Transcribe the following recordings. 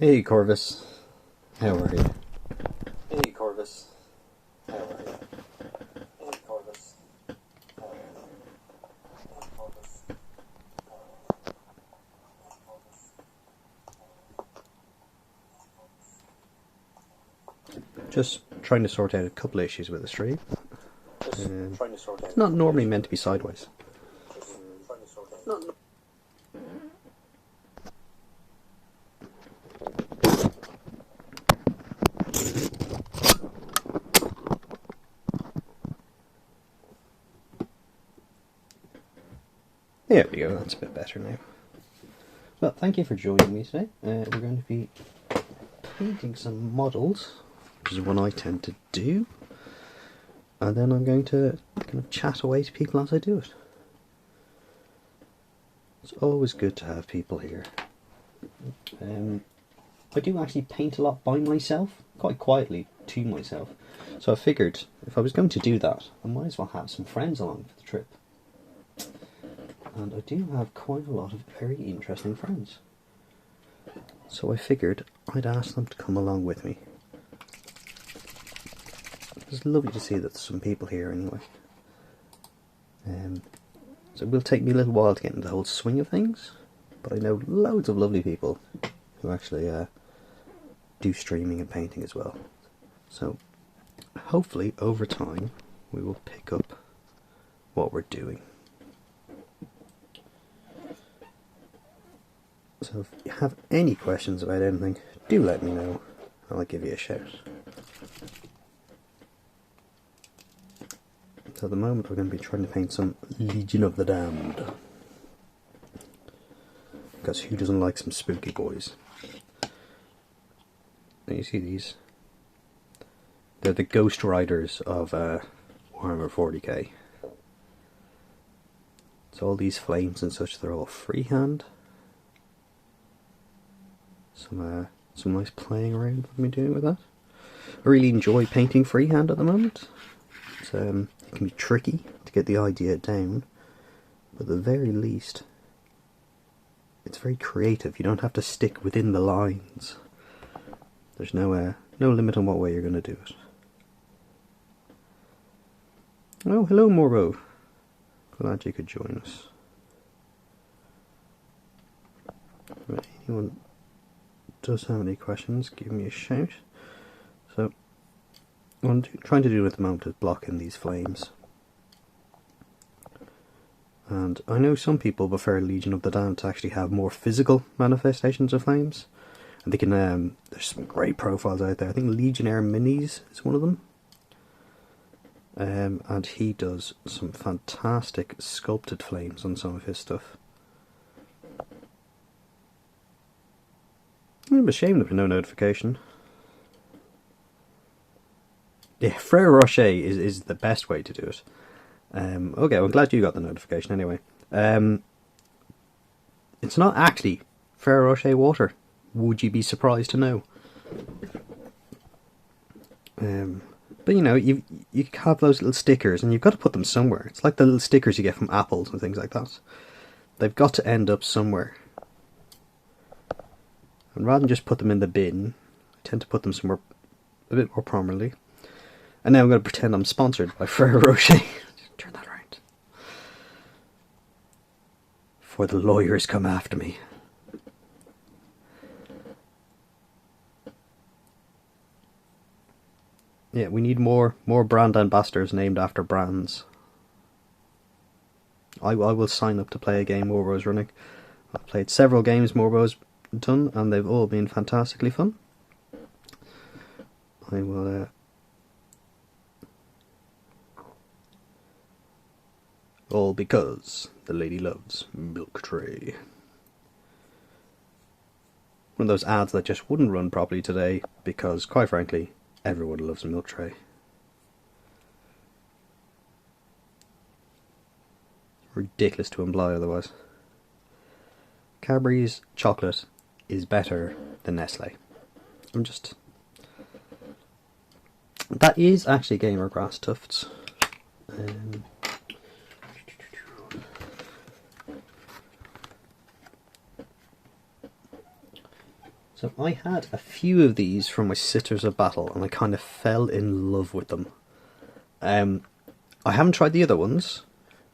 Hey Corvus, how are you? Hey Corvus, how are you? Hey Corvus, how are you? Hey Corvus, Just trying to sort out a couple of issues with the stream. trying to sort out. It's not normally meant to be sideways. Trying to sort out. There we go, that's a bit better now. Well, thank you for joining me today. We're going to be painting some models, which is what I tend to do. And then I'm going to kind of chat away to people as I do it. It's always good to have people here. I do actually paint a lot by myself, quite quietly to myself. So I figured if I was going to do that, I might as well have some friends along for the trip. And I do have quite a lot of very interesting friends. So I figured I'd ask them to come along with me. It's lovely to see that there's some people here anyway. So it will take me a little while to get into the whole swing of things, but I know loads of lovely people who actually do streaming and painting as well. So hopefully over time we will pick up what we're doing. So if you have any questions about anything, do let me know and I'll give you a shout. So at the moment we're going to be trying to paint some Legion of the Damned. Because who doesn't like some spooky boys? Now you see these? They're the Ghost Riders of Warhammer 40k. So all these flames and such, they're all freehand. Some nice playing around with me doing with that. I really enjoy painting freehand at the moment. It can be tricky to get the idea down, but at the very least, it's very creative. You don't have to stick within the lines. There's no limit on what way you're going to do it. Oh, hello Morbo. Glad you could join us. Right, anyone does have any questions, give me a shout. So, what I'm trying to do at the moment is block in these flames. And I know some people prefer Legion of the Damned to actually have more physical manifestations of flames. And they can, there's some great profiles out there. I think Legionnaire Minis is one of them. And he does some fantastic sculpted flames on some of his stuff. I'm ashamed of no notification. Yeah, Frere Rocher is the best way to do it. Okay, well, I'm glad you got the notification anyway. It's not actually Frere Rocher water. Would you be surprised to know? But you know, you have those little stickers and you've got to put them somewhere. It's like the little stickers you get from apples and things like that. They've got to end up somewhere. And rather than just put them in the bin, I tend to put them somewhere a bit more prominently. And now I'm going to pretend I'm sponsored by Frere Rocher. Turn that around. Before the lawyers come after me. Yeah, we need more brand ambassadors named after brands. I will sign up to play a game Morbo's running. I've played several games Morbo's done, and they've all been fantastically fun. I will... all because the lady loves milk tray. One of those ads that just wouldn't run properly today because, quite frankly, everyone loves milk tray. Ridiculous to imply otherwise. Cadbury's chocolate is better than Nestle. I'm just... That is actually gamer grass tufts. So I had a few of these from my Sisters of Battle, and I kind of fell in love with them. I haven't tried the other ones,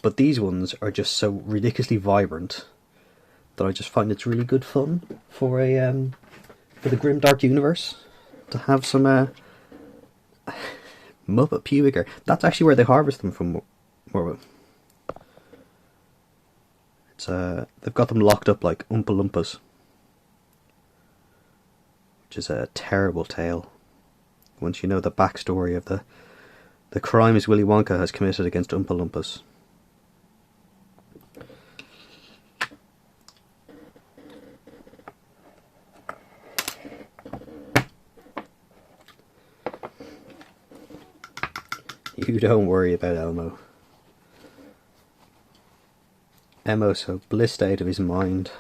but these ones are just so ridiculously vibrant that I just find it's really good fun for a for the grimdark universe to have some Muppet pubic hair. That's actually where they harvest them from. It's they've got them locked up like Oompa Loompas, which is a terrible tale once you know the backstory of the crimes Willy Wonka has committed against Oompa Loompas. You don't worry about Elmo. Elmo's so blissed out of his mind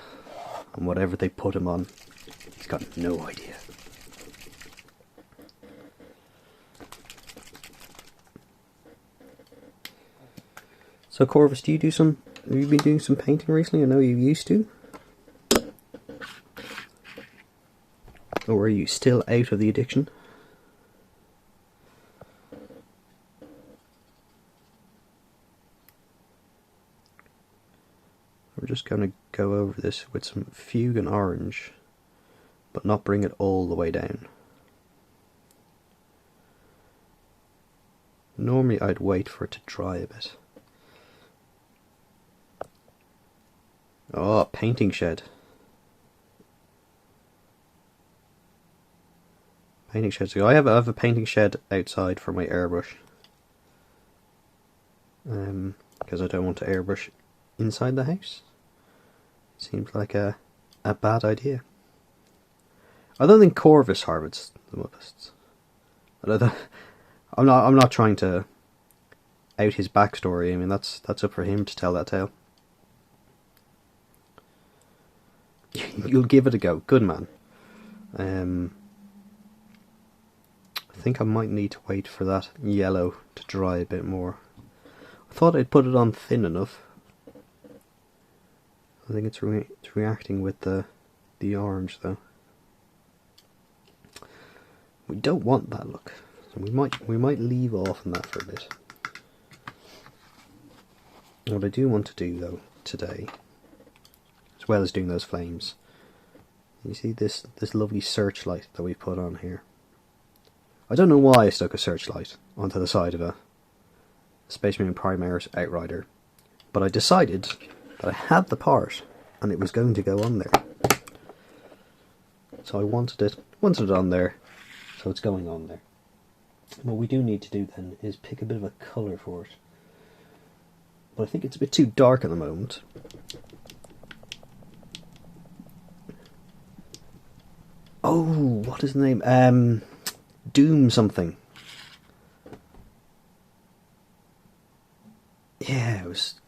on whatever they put him on. He's got no idea. So Corvus, have you been doing some painting recently? I know you used to. Or are you still out of the addiction? We're just going to go over this with some fugue and orange, but not bring it all the way down. Normally I'd wait for it to dry a bit. Oh, painting shed. Painting shed. So I have a painting shed outside for my airbrush. Because I don't want to airbrush inside the house. Seems like a bad idea. I don't think Corvus harvests the Muppets. I'm not trying to out his backstory. I mean that's up for him to tell that tale. You'll give it a go. Good man. I think I might need to wait for that yellow to dry a bit more. I thought I'd put it on thin enough. I think it's reacting with the orange though. We don't want that look, so we might leave off on that for a bit. What I do want to do though today, as well as doing those flames, you see this lovely searchlight that we put on here. I don't know why I stuck a searchlight onto the side of a Space Marine Primaris Outrider, but I decided that I had the part and it was going to go on there. So I wanted it on there, so it's going on there. What we do need to do then is pick a bit of a colour for it. But I think it's a bit too dark at the moment. Oh, what is the name? Doom something. Yeah, it was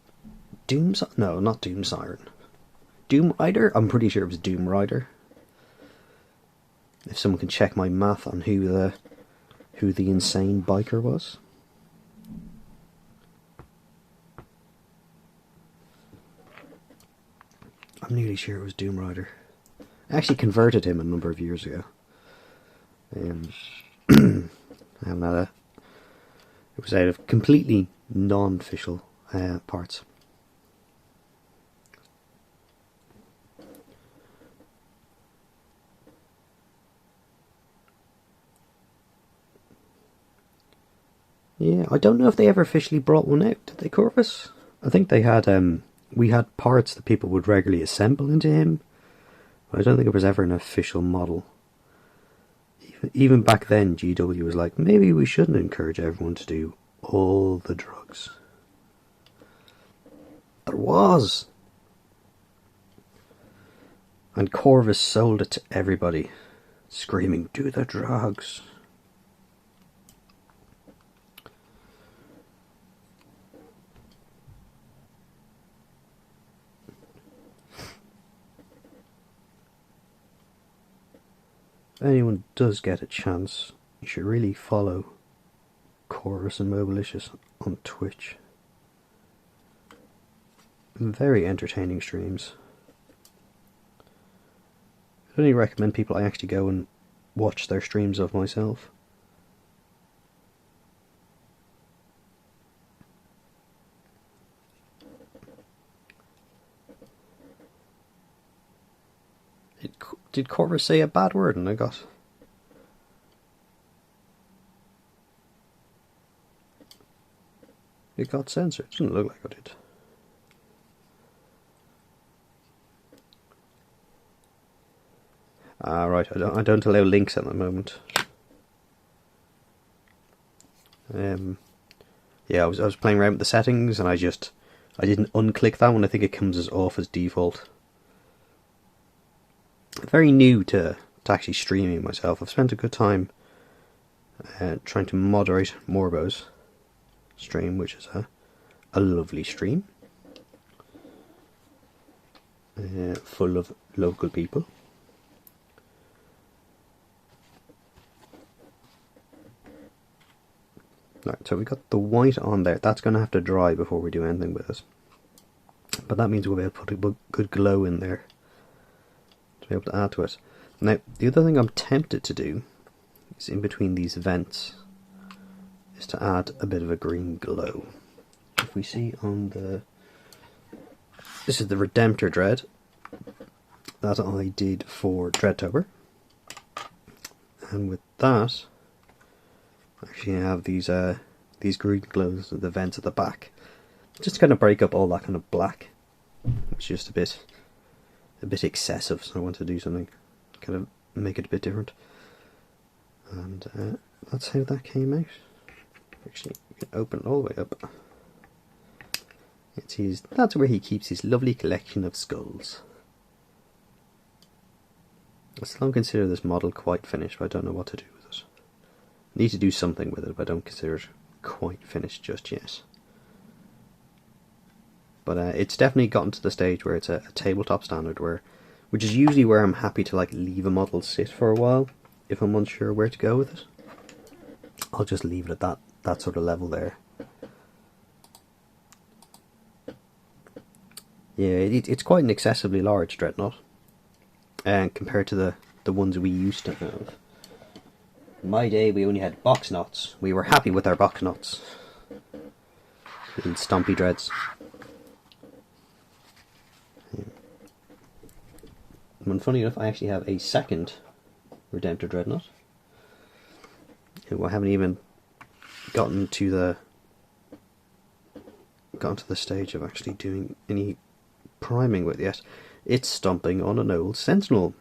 Doom... No, not Doom Siren. Doom Rider? I'm pretty sure it was Doom Rider. If someone can check my math on who the insane biker was. I'm nearly sure it was Doom Rider. I actually converted him a number of years ago. I haven't had it was out of completely non-official parts. Yeah, I don't know if they ever officially brought one out. Did they, Corvus? I think they had we had parts that people would regularly assemble into him, but I don't think it was ever an official model. Even back then, GW was like, maybe we shouldn't encourage everyone to do all the drugs. There was! And Corvus sold it to everybody, screaming, do the drugs. If anyone does get a chance, you should really follow Corvus and Mobilicious on Twitch. Very entertaining streams. I only recommend people I actually go and watch their streams of myself. Did Corvus say a bad word and I got... It got censored. It doesn't look like I did. Ah, right. I don't allow links at the moment. Yeah, I was playing around with the settings and I didn't unclick that one. I think it comes as off as default. Very new to actually streaming myself. I've spent a good time trying to moderate Morbo's stream, which is a lovely stream full of local people. Right, so we got the white on there. That's going to have to dry before we do anything with it. But that means we'll be able to put a good glow in there to be able to add to it. Now, the other thing I'm tempted to do is in between these vents is to add a bit of a green glow. If we see on the... This is the Redemptor Dread that I did for Dreadtober. And with that, actually I have these green glows at the vents at the back, just to kind of break up all that kind of black, which is just a bit excessive. So I want to do something, kind of make it a bit different, and that's how that came out. Actually, we can open it all the way up. That's where he keeps his lovely collection of skulls. I still don't consider this model quite finished, but I don't know what to do with it. Need to do something with it, but I don't consider it quite finished just yet. But it's definitely gotten to the stage where it's a tabletop standard, which is usually where I'm happy to like leave a model sit for a while if I'm unsure where to go with it. I'll just leave it at that sort of level there. Yeah, it's quite an excessively large dreadnought, and compared to the ones we used to have. In my day, we only had box knots. We were happy with our box knots. Little stompy dreads. And funny enough, I actually have a second Redemptor Dreadnought. I haven't even gotten to the stage of actually doing any priming with yet. It's stomping on an old Sentinel,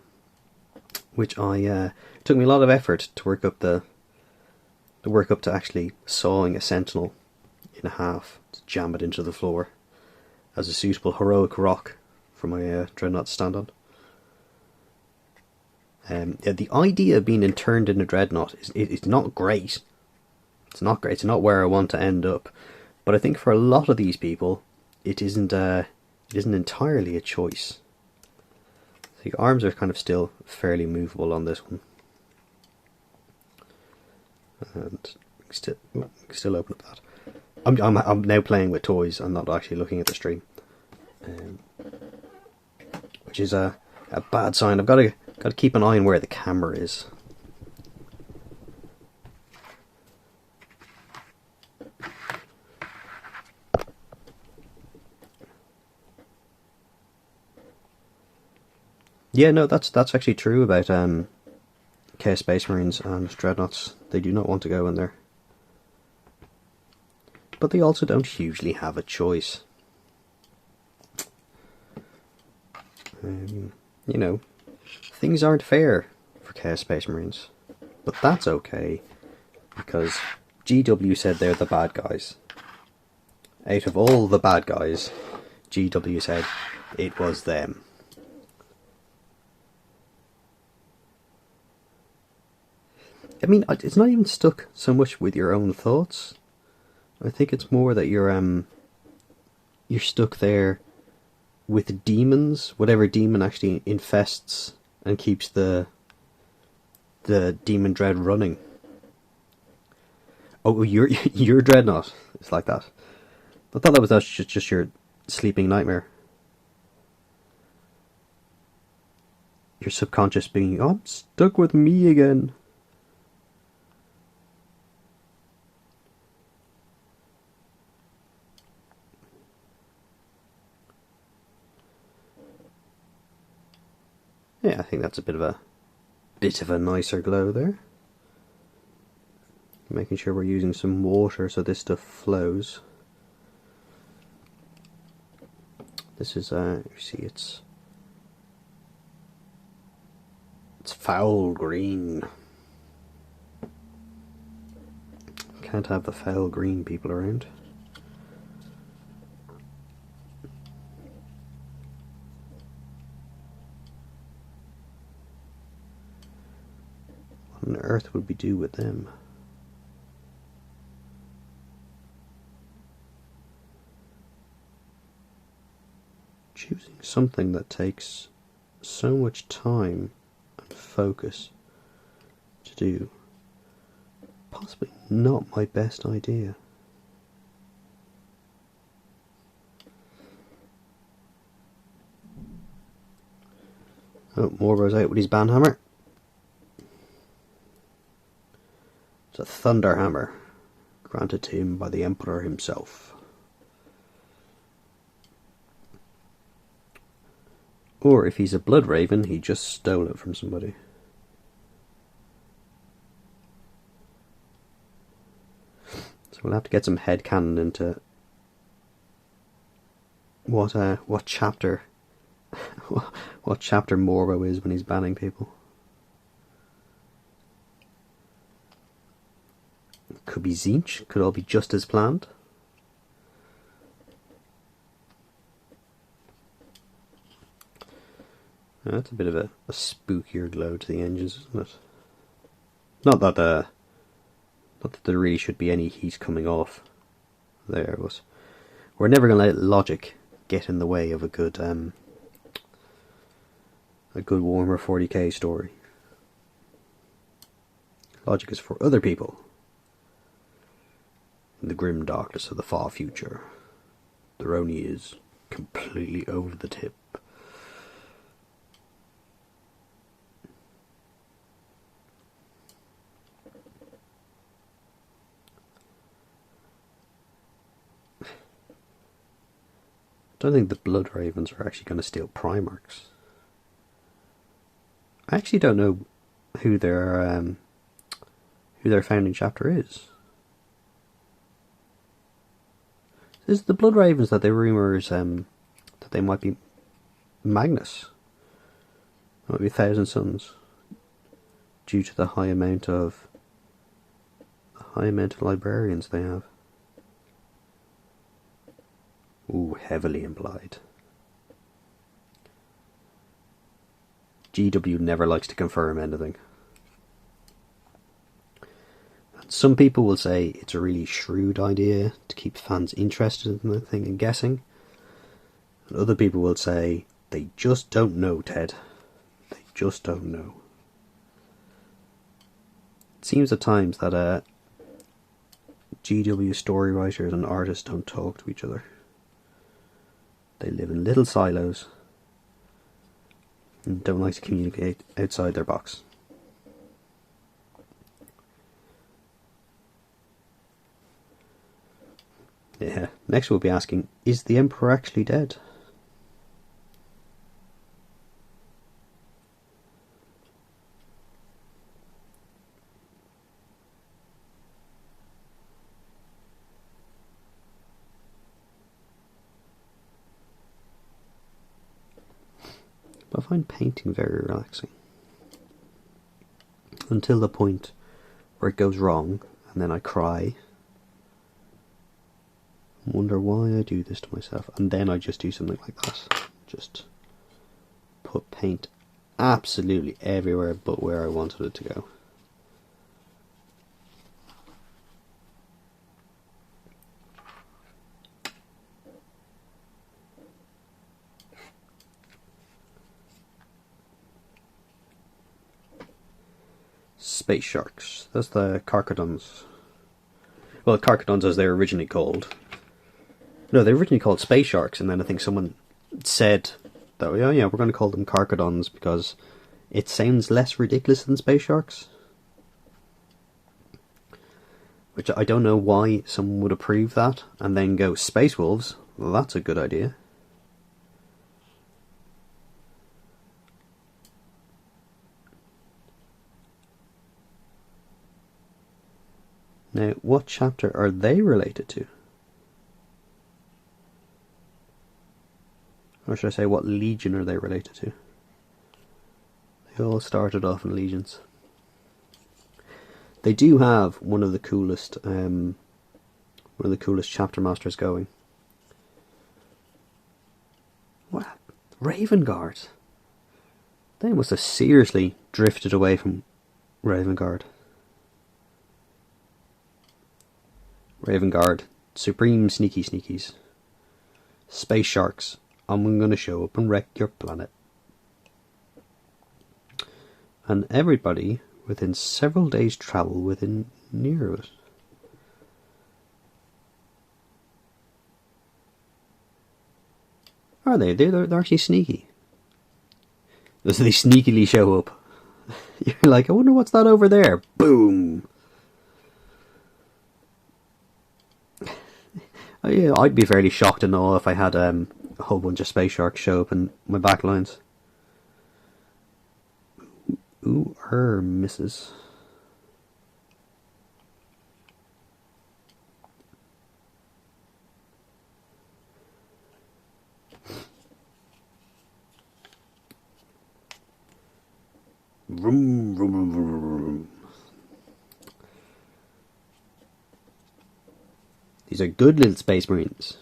which took me a lot of effort to work up to actually sawing a Sentinel in half to jam it into the floor as a suitable heroic rock for my Dreadnought to stand on. Yeah, the idea of being interned in a Dreadnought is not great. It's not great. It's not where I want to end up. But I think for a lot of these people, it isn't entirely a choice. The arms are kind of still fairly movable on this one, and we can still open up that. I'm now playing with toys and not actually looking at the stream, which is a bad sign. I've got to keep an eye on where the camera is. Yeah, no, that's actually true about Chaos Space Marines and Dreadnoughts. They do not want to go in there. But they also don't hugely have a choice. You know, things aren't fair for Chaos Space Marines. But that's okay, because GW said they're the bad guys. Out of all the bad guys, GW said it was them. I mean, it's not even stuck so much with your own thoughts. I think it's more that you're stuck there with demons, whatever demon actually infests and keeps the demon dread running. Oh, your dreadnought. It's like that. I thought that was just your sleeping nightmare. Your subconscious being, oh, I'm stuck with me again. Yeah, I think that's a bit of a nicer glow there. Making sure we're using some water so this stuff flows. This is you see, it's foul green. Can't have the foul green people around. What on earth would we do with them? Choosing something that takes so much time and focus to do, possibly not my best idea. Oh, Morbo's out with his banhammer. It's a thunder hammer, granted to him by the Emperor himself. Or if he's a blood raven, he just stole it from somebody. So we'll have to get some headcanon into what chapter what chapter Morbo is when he's banning people. Could be Zinch, could all be just as planned. That's a bit of a spookier glow to the engines, isn't it? Not that there really should be any heat coming off there, but we're never going to let logic get in the way of a good Warhammer 40k story. Logic is for other people. In the grim darkness of the far future, the Roni is completely over the tip. I don't think the Blood Ravens are actually going to steal Primarchs. I actually don't know who their founding chapter is. Is it the Blood Ravens that they rumours that they might be Magnus? Might be 1,000 Suns, due to the high amount of librarians they have. Ooh, heavily implied. GW never likes to confirm anything. And some people will say it's a really shrewd idea to keep fans interested in the thing and guessing. And other people will say they just don't know, Ted. They just don't know. It seems at times that GW story writers and artists don't talk to each other. They live in little silos and don't like to communicate outside their box. Yeah, next we'll be asking, is the Emperor actually dead? But I find painting very relaxing. Until the point where it goes wrong, and then I cry. I wonder why I do this to myself. And then I just do something like that. Just put paint absolutely everywhere but where I wanted it to go. Space sharks. That's the carcadons. Well, carcadons as they're originally called. No, they're originally called space sharks, and then I think someone said that, oh yeah, we're going to call them carcadons because it sounds less ridiculous than space sharks. Which I don't know why someone would approve that and then go space wolves. Well, that's a good idea. Now, what chapter are they related to? Or should I say, what legion are they related to? They all started off in legions. They do have one of the coolest chapter masters going. What? Raven Guard. They must have seriously drifted away from Raven Guard. Raven Guard, supreme sneaky sneakies. Space sharks. I'm going to show up and wreck your planet. And everybody within several days' travel within near it. Are they? They're actually sneaky. So they sneakily show up. You're like, I wonder what's that over there. Boom! Yeah, I'd be fairly shocked to know if I had a whole bunch of space sharks show up in my backlines. Ooh, misses. Vroom, vroom, vroom, vroom. These are good little space marines.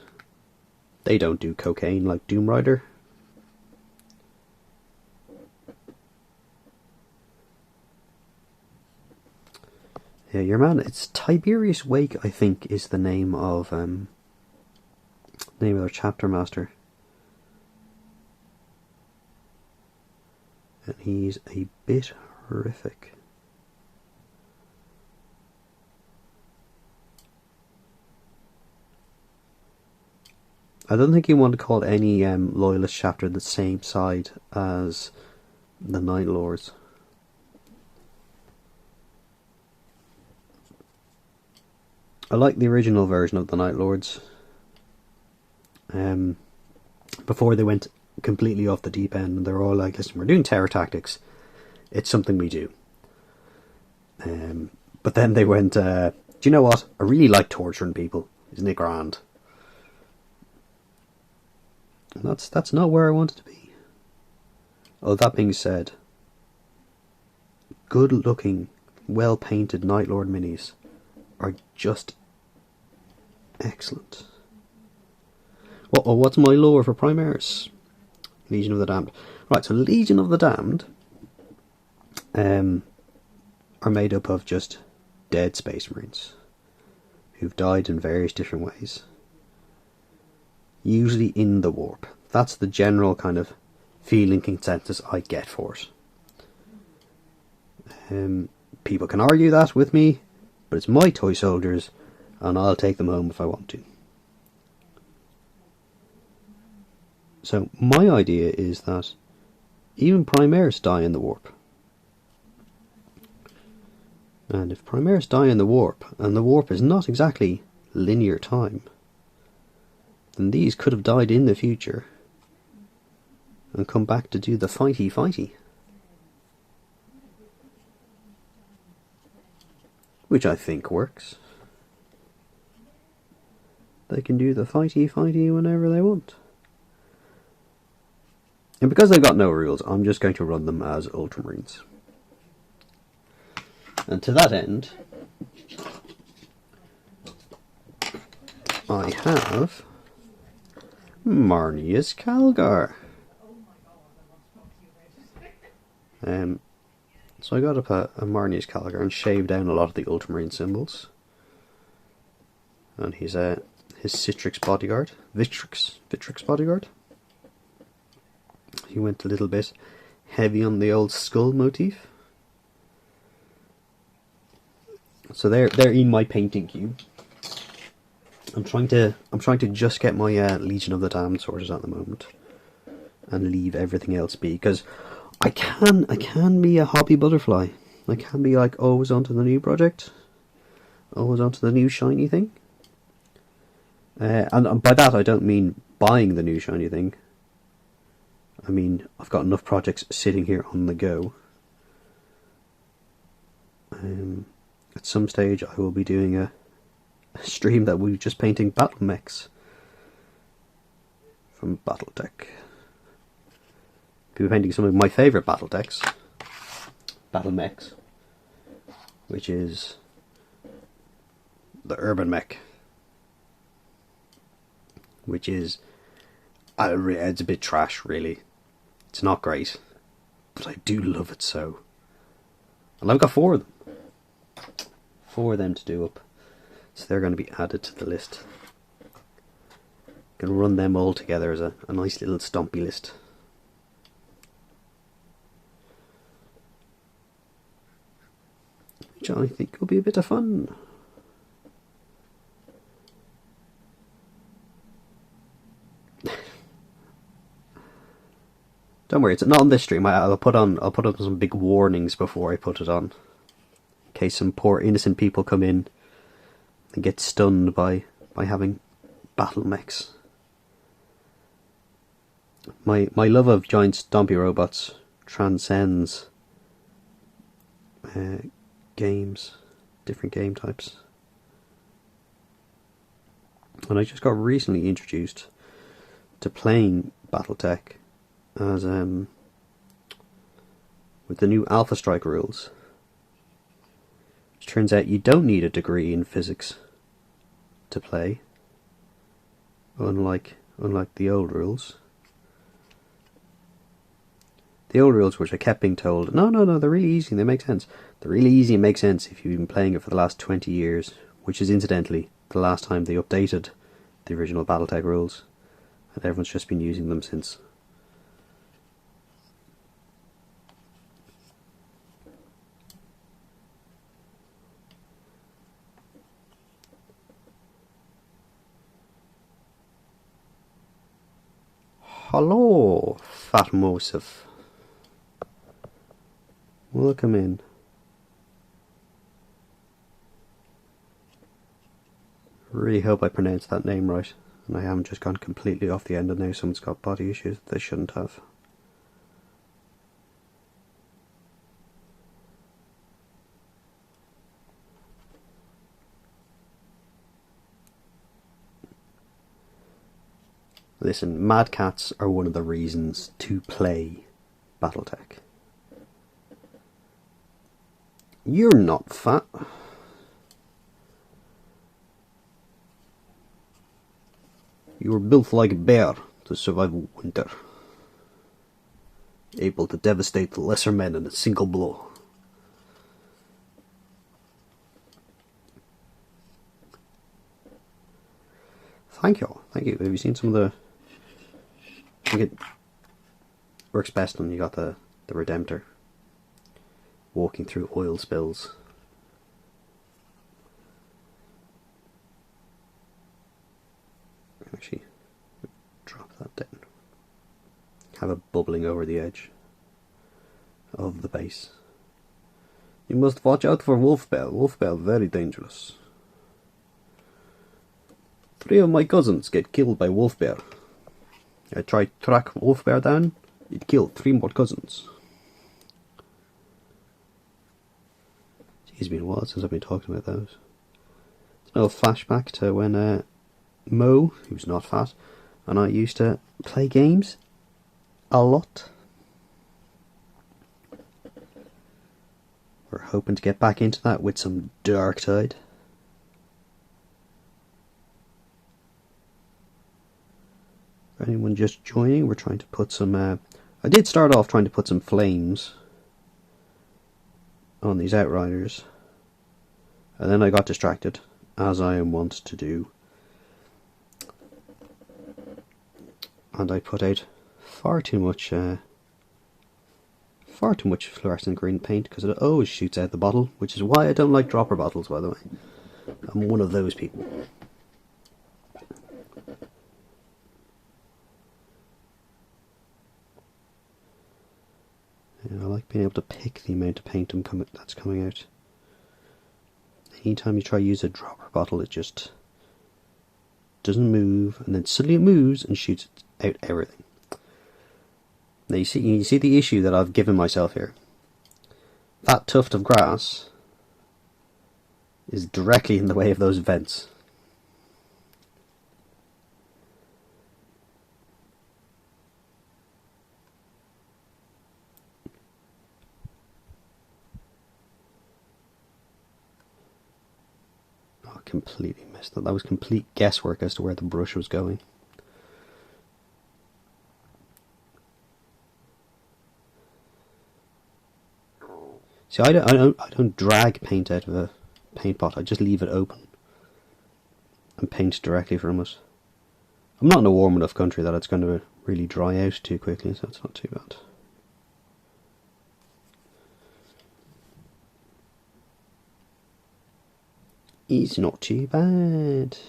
They don't do cocaine like Doom Rider. Yeah, your man. It's Tiberius Wake, I think, is the name of their chapter master, and he's a bit horrific. I don't think you want to call any loyalist chapter the same side as the Night Lords. I like the original version of the Night Lords. Before they went completely off the deep end, and they're all like, listen, we're doing terror tactics. It's something we do. But then they went, do you know what? I really like torturing people. Isn't it grand? And that's not where I wanted to be. Oh, that being said, good looking, well painted Night Lord minis are just excellent. What's my lore for Primaris? Legion of the Damned. Right, so Legion of the Damned are made up of just dead Space Marines who've died in various different ways. Usually in the warp. That's the general kind of feeling consensus I get for it. People can argue that with me, but it's my toy soldiers, and I'll take them home if I want to. So my idea is that even Primaris die in the warp. And if Primaris die in the warp, and the warp is not exactly linear time, then these could have died in the future and come back to do the fighty. Which I think works. They can do the fighty whenever they want. And because they've got no rules, I'm just going to run them as Ultramarines. And to that end, I have Marnius Calgar. So I got up a Marnius Calgar and shaved down a lot of the Ultramarine symbols. And he's his Citrix bodyguard, Vitrix bodyguard. He went a little bit heavy on the old skull motif. So they're in my painting cube. I'm trying to just get my Legion of the Damned sorted at the moment, and leave everything else be, because I can be a hobby butterfly. I can be like always onto the new project, always onto the new shiny thing. And by that I don't mean buying the new shiny thing. I mean I've got enough projects sitting here on the go. At some stage I will be doing a stream that we're just painting battle mechs from Battletech. We'll be painting some of my favourite Battletechs, battle mechs, which is the Urban Mech, which is it's a bit trash really. It's not great, but I do love it so. And I've got 4 of them. 4 of them to do up. So they're going to be added to the list. Going to run them all together as a nice little stompy list. Which I think will be a bit of fun. Don't worry, it's not on this stream. I'll put on some big warnings before I put it on, in case some poor innocent people come in and get stunned by having battle mechs. My love of giant stompy robots transcends games, different game types. And I just got recently introduced to playing Battletech as with the new Alpha Strike rules. It turns out you don't need a degree in physics to play, unlike the old rules. The old rules, which I kept being told, no, they're really easy and they make sense. They're really easy and make sense if you've been playing it for the last 20 years, which is incidentally the last time they updated the original Battletech rules, and everyone's just been using them since. Hello, Fat Mosif. Welcome in. Really hope I pronounced that name right, and I haven't just gone completely off the end and now someone's got body issues that they shouldn't have. Listen, Mad Cats are one of the reasons to play Battletech. You're not fat. You were built like a bear to survive winter, able to devastate the lesser men in a single blow. Thank you. Have you seen some of the... I think it works best when you got the Redemptor walking through oil spills. Actually, drop that down. Have it bubbling over the edge of the base. You must watch out for Wolfbell. Wolfbell, very dangerous. 3 of my cousins get killed by Wolfbear. I tried to track Wolfbear down, it killed 3 more cousins. It's been a while since I've been talking about those. It's a little flashback to when Mo, who's not fat, and I used to play games a lot. We're hoping to get back into that with some Dark Tide. For anyone just joining, we're trying to put some... I did start off trying to put some flames on these Outriders. And then I got distracted, as I am wont to do. And I put out far too much fluorescent green paint, because it always shoots out the bottle, which is why I don't like dropper bottles, by the way. I'm one of those people. Yeah, I like being able to pick the amount of paint that's coming out. Anytime you try to use a dropper bottle, it just doesn't move, and then suddenly it moves and shoots out everything. Now you see the issue that I've given myself here. That tuft of grass is directly in the way of those vents. Oh, I completely missed that. That was complete guesswork as to where the brush was going. See, I don't drag paint out of a paint pot. I just leave it open and paint directly from it. I'm not in a warm enough country that it's going to really dry out too quickly, so it's not too bad. It's not too bad.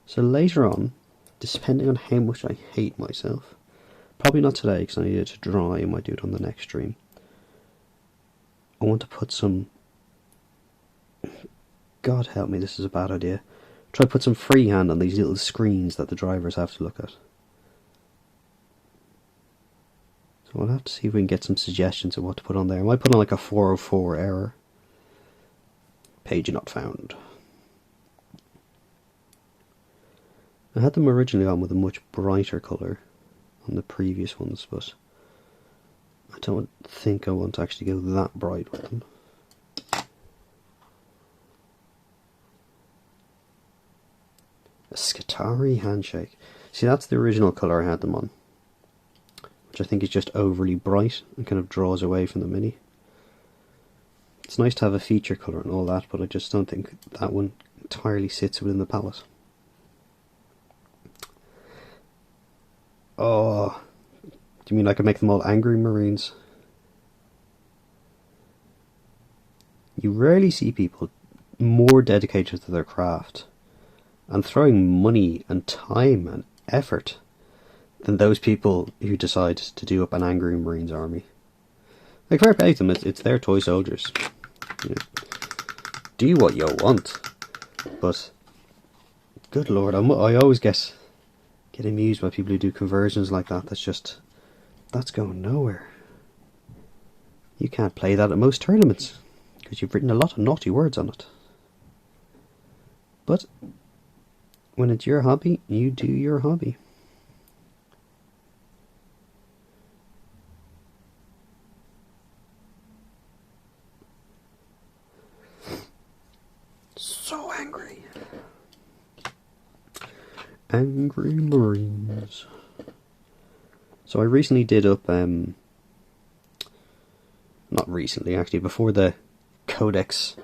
So later on, depending on how much I hate myself, probably not today because I need it to dry, I might do it on the next stream. I want to put some... God help me, this is a bad idea. Try to put some freehand on these little screens that the drivers have to look at. So we'll have to see if we can get some suggestions of what to put on there. I might put on like a 404 error. Page not found. I had them originally on with a much brighter colour on the previous ones, but I don't think I want to actually go that bright with them. A Skitarii handshake. See, that's the original colour I had them on, which I think is just overly bright and kind of draws away from the Mini. It's nice to have a feature colour and all that, but I just don't think that one entirely sits within the palette. Oh, do you mean I could make them all angry Marines? You rarely see people more dedicated to their craft and throwing money and time and effort than those people who decide to do up an angry Marines army. Like, fair play to them, it's their toy soldiers. You know, do what you want, but good lord, I always get amused by people who do conversions like that. That's going nowhere. You can't play that at most tournaments because you've written a lot of naughty words on it. But when it's your hobby, you do your hobby. So angry. Angry Marines. So I recently did up, not recently actually, before the codex,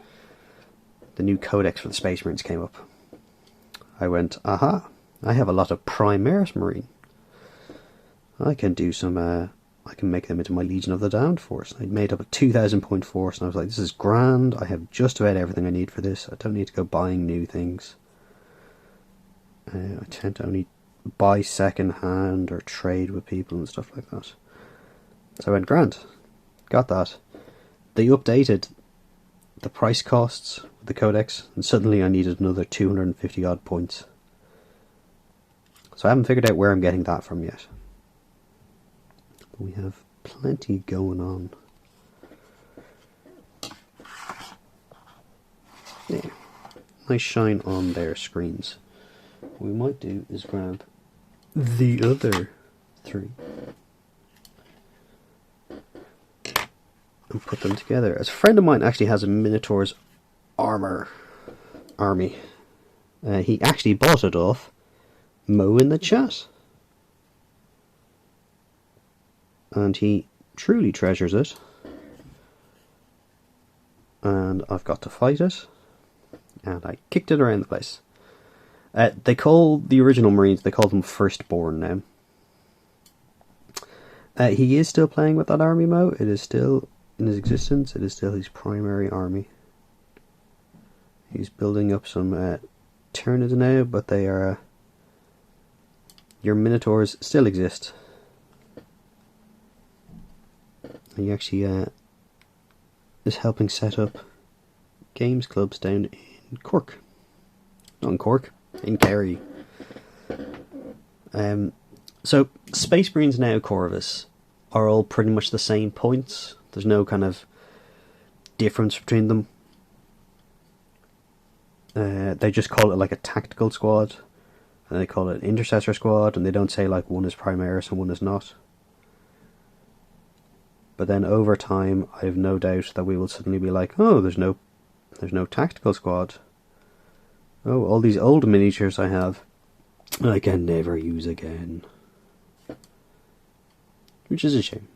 the new codex for the Space Marines came up, I went, aha, I have a lot of Primaris Marine. I can do some, I can make them into my Legion of the Damned force. I made up a 2,000 point force and I was like, this is grand, I have just about everything I need for this, I don't need to go buying new things. I tend to only buy second hand or trade with people and stuff like that. So I went, grand, got that. They updated the price costs with the codex and suddenly I needed another 250 odd points. So I haven't figured out where I'm getting that from yet. But we have plenty going on. Yeah, nice shine on their screens. what we might do is grab the other 3 and put them together. As a friend of mine actually has a Minotaur's army. He actually bought it off Mo in the chat. And he truly treasures it. And I've got to fight it. And I kicked it around the place. They call the original Marines, they call them Firstborn now. He is still playing with that army, Mo. It is still in his existence. It is still his primary army. He's building up some Tyranids now, but they are... your Minotaurs still exist. He actually is helping set up games clubs down in Cork. Not in Cork, in Kerry. So, Space Marines now, Corvus, are all pretty much the same points. There's no kind of difference between them. They just call it like a tactical squad, and they call it an intercessor squad, and they don't say like one is Primaris and one is not. But then over time, I have no doubt that we will suddenly be like, oh, there's no tactical squad. Oh, all these old miniatures I have, I can never use again. Which is a shame.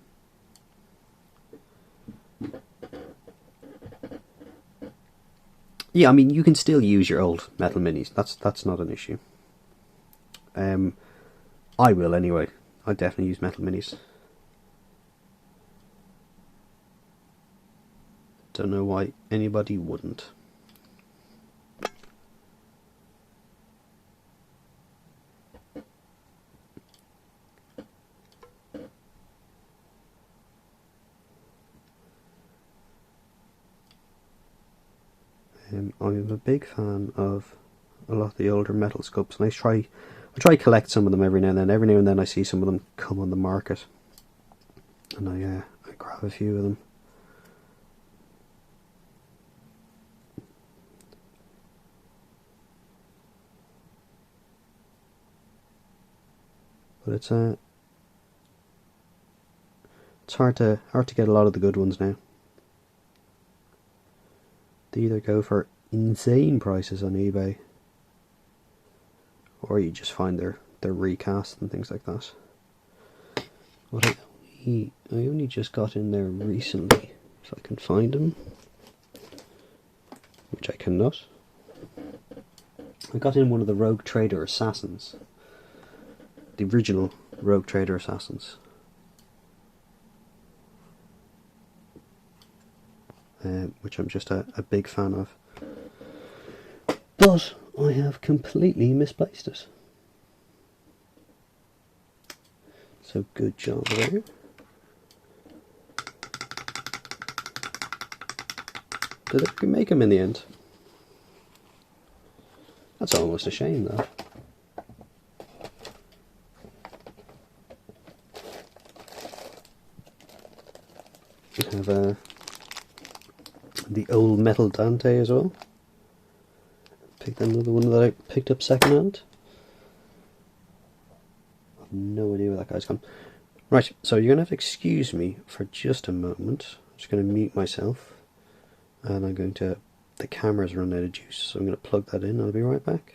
Yeah, I mean, you can still use your old metal minis. That's not an issue. I will anyway. I definitely use metal minis. Don't know why anybody wouldn't. I'm a big fan of a lot of the older metal sculpts, and I try to collect some of them every now and then. Every now and then I see some of them come on the market, and I grab a few of them. But it's hard to get a lot of the good ones now. They either go for insane prices on eBay, or you just find their recast and things like that. But I only just got in there recently, so I can find them, which I cannot. I got in one of the Rogue Trader Assassins, the original Rogue Trader Assassins. Which I'm just a big fan of. But I have completely misplaced it. So good job there. Did I make him in the end? That's almost a shame though. I have the old metal Dante as well. Picked another one that I picked up second hand. I have no idea where that guy's gone. Right, so you're going to have to excuse me for just a moment. I'm just going to mute myself. And I'm going to... the camera's run out of juice, so I'm going to plug that in. I'll be right back.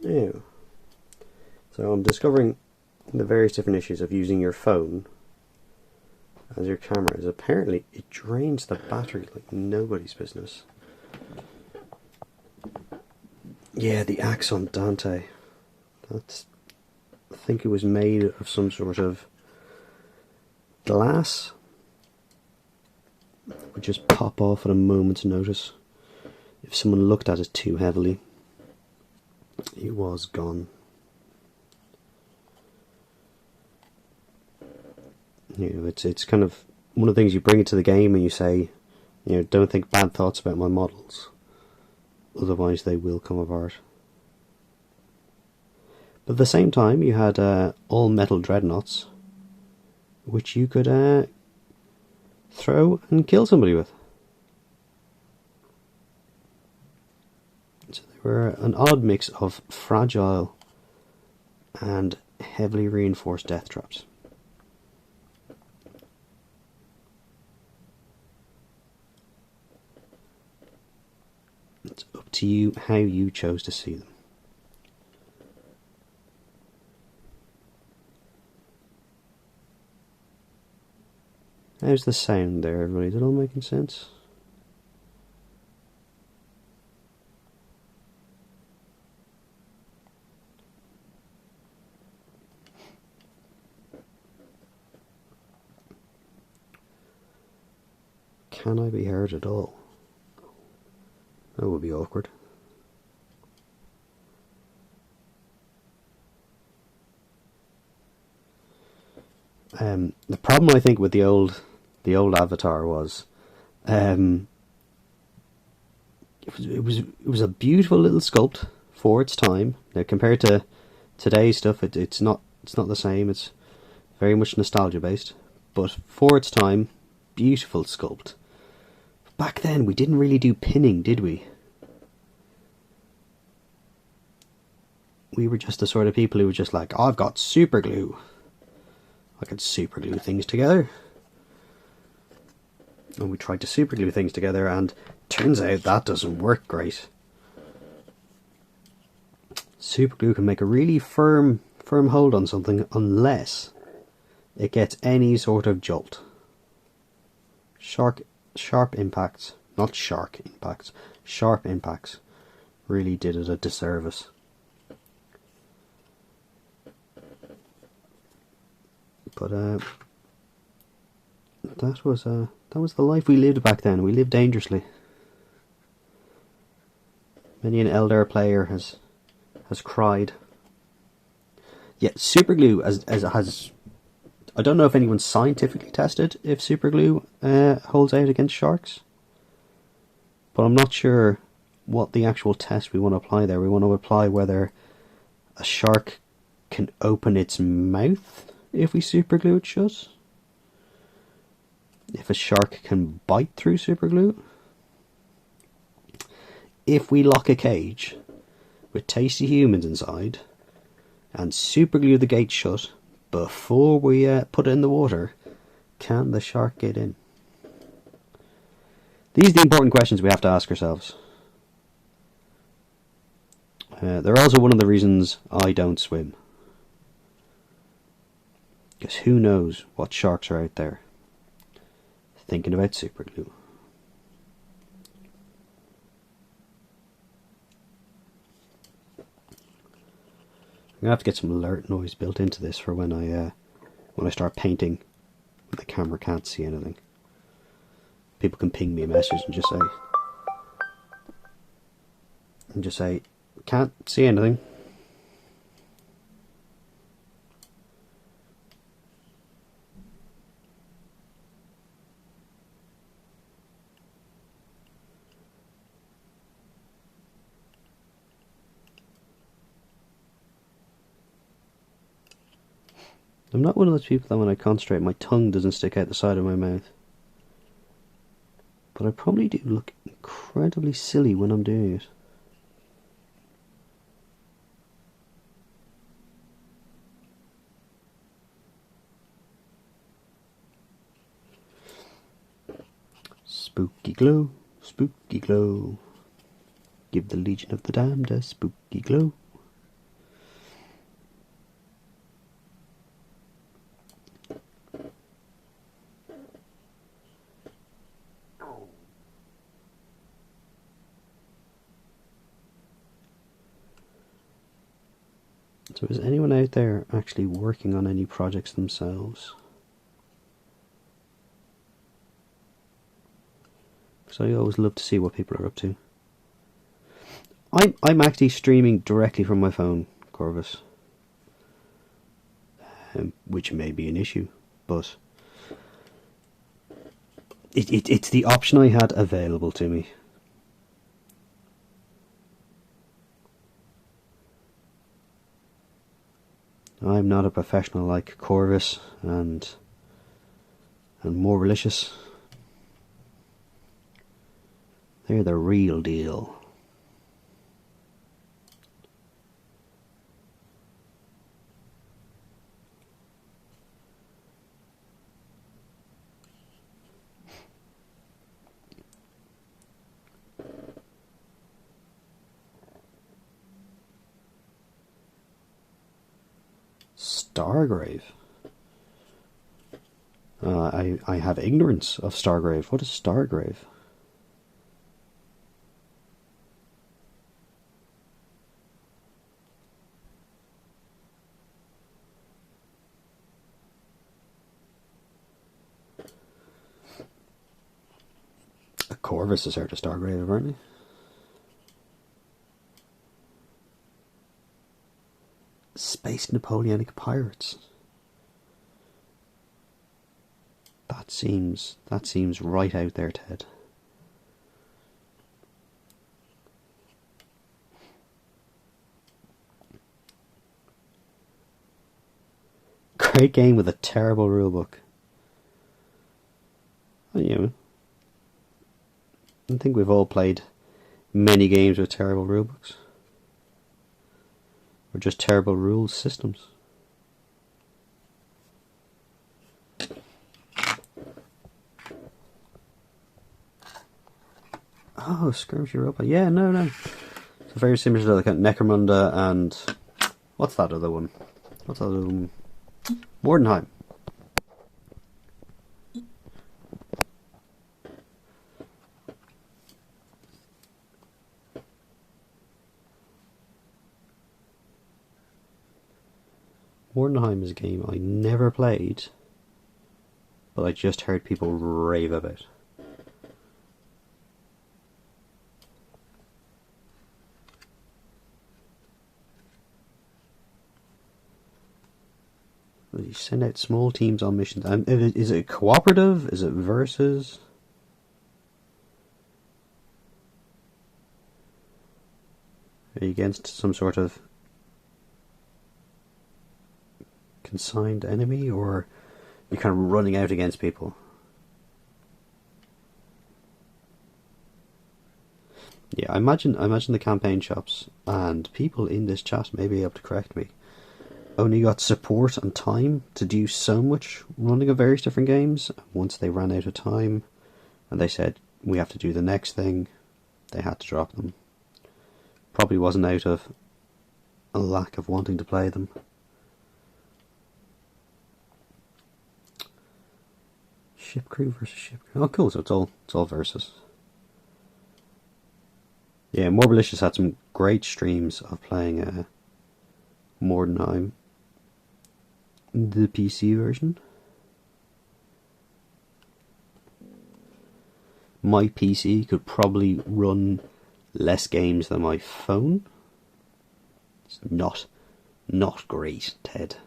Ew. So I'm discovering the various different issues of using your phone as your camera is apparently it drains the battery like nobody's business. Yeah, the axe on Dante. That's, I think it was made of some sort of glass. It would just pop off at a moment's notice. If someone looked at it too heavily, it was gone. You know, it's kind of one of the things you bring it to the game and you say, you know, don't think bad thoughts about my models, otherwise they will come apart. But at the same time, you had all metal dreadnoughts, which you could throw and kill somebody with. So they were an odd mix of fragile and heavily reinforced death traps. It's up to you how you chose to see them. How's the sound there, everybody? Is it all making sense? Can I be heard at all? That would be awkward. The problem I think with the old Avatar was, it was a beautiful little sculpt for its time. Now compared to today's stuff, it's not the same. It's very much nostalgia based, but for its time, beautiful sculpt. Back then, we didn't really do pinning, did we? We were just the sort of people who were just like, I've got super glue. I can super glue things together. And we tried to super glue things together, and turns out that doesn't work great. Super glue can make a really firm hold on something unless it gets any sort of jolt. Sharp impacts, not shark impacts, sharp impacts really did it a disservice. But that was the life we lived back then. We lived dangerously. Many an elder player has cried. Yet superglue has I don't know if anyone's scientifically tested if superglue holds out against sharks. But I'm not sure what the actual test we want to apply there. We want to apply whether a shark can open its mouth if we superglue it shut. If a shark can bite through superglue. If we lock a cage with tasty humans inside and superglue the gate shut before we put it in the water, can the shark get in? These are the important questions we have to ask ourselves. They're also one of the reasons I don't swim. Because who knows what sharks are out there thinking about superglue. I'm gonna have to get some alert noise built into this for when I start painting when the camera can't see anything. People can ping me a message and just say can't see anything. I'm not one of those people that when I concentrate my tongue doesn't stick out the side of my mouth. But I probably do look incredibly silly when I'm doing it. Spooky glow, spooky glow. Give the Legion of the Damned a spooky glow. So is anyone out there actually working on any projects themselves? Because I always love to see what people are up to. I'm actually streaming directly from my phone, Corvus. Which may be an issue, but it's the option I had available to me. I'm not a professional like Corvus and more malicious. They're the real deal. Stargrave. I have ignorance of Stargrave. What is Stargrave? Corvus has heard of Stargrave, apparently. Space Napoleonic pirates. That seems right out there, Ted. Great game with a terrible rulebook. You know, I think we've all played many games with terrible rulebooks. Or just terrible rules systems. Oh, Skirmish Europa. Yeah, no. It's very similar to like Necromunda and... What's that other one? Mordenheim. Mordenheim is a game I never played, but I just heard people rave about. You send out small teams on missions. Is it cooperative? Is it versus? Are you against some sort of consigned enemy, or you're kind of running out against people? Yeah, I imagine the campaign shops, and people in this chat may be able to correct me, only got support and time to do so much running of various different games. Once they ran out of time and they said we have to do the next thing, they had to drop them. Probably wasn't out of a lack of wanting to play them. Ship crew versus ship crew. Oh, cool! So it's all versus. Yeah, More Malicious had some great streams of playing Mordenheim, the PC version. My PC could probably run less games than my phone. It's not great, Ted.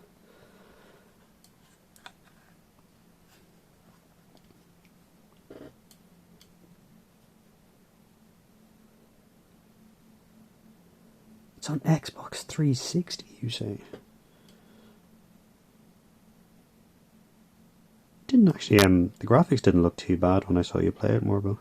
It's on Xbox 360, you say? Didn't actually, the graphics didn't look too bad when I saw you play it, Morbo.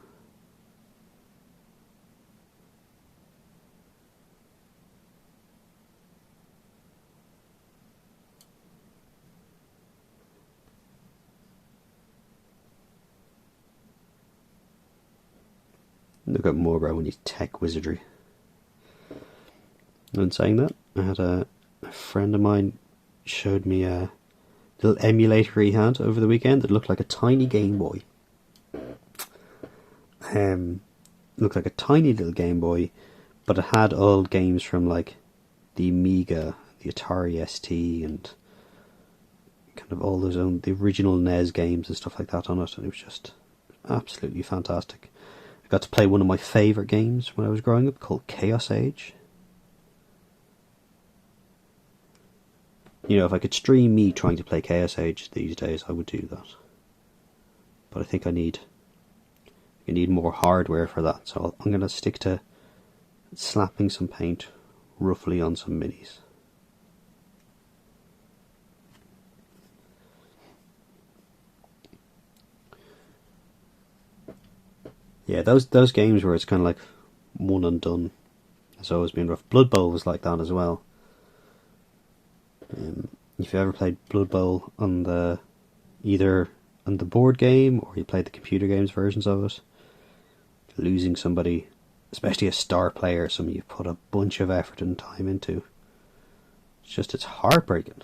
Look at Morbo and his tech wizardry. And saying that, I had a friend of mine showed me a little emulator he had over the weekend that looked like a tiny Game Boy. Looked like a tiny little Game Boy, but it had old games from like the Amiga, the Atari ST and kind of all those the original NES games and stuff like that on it, and it was just absolutely fantastic. I got to play one of my favourite games when I was growing up called Chaos Age. You know, if I could stream me trying to play Chaos Age these days, I would do that. But I think I need more hardware for that, so I'm going to stick to slapping some paint roughly on some minis. Yeah, those games where it's kind of like one and done has always been rough. Blood Bowl was like that as well. If you ever played Blood Bowl on either on the board game or you played the computer games versions of it, losing somebody, especially a star player, somebody you've put a bunch of effort and time into, it's heartbreaking.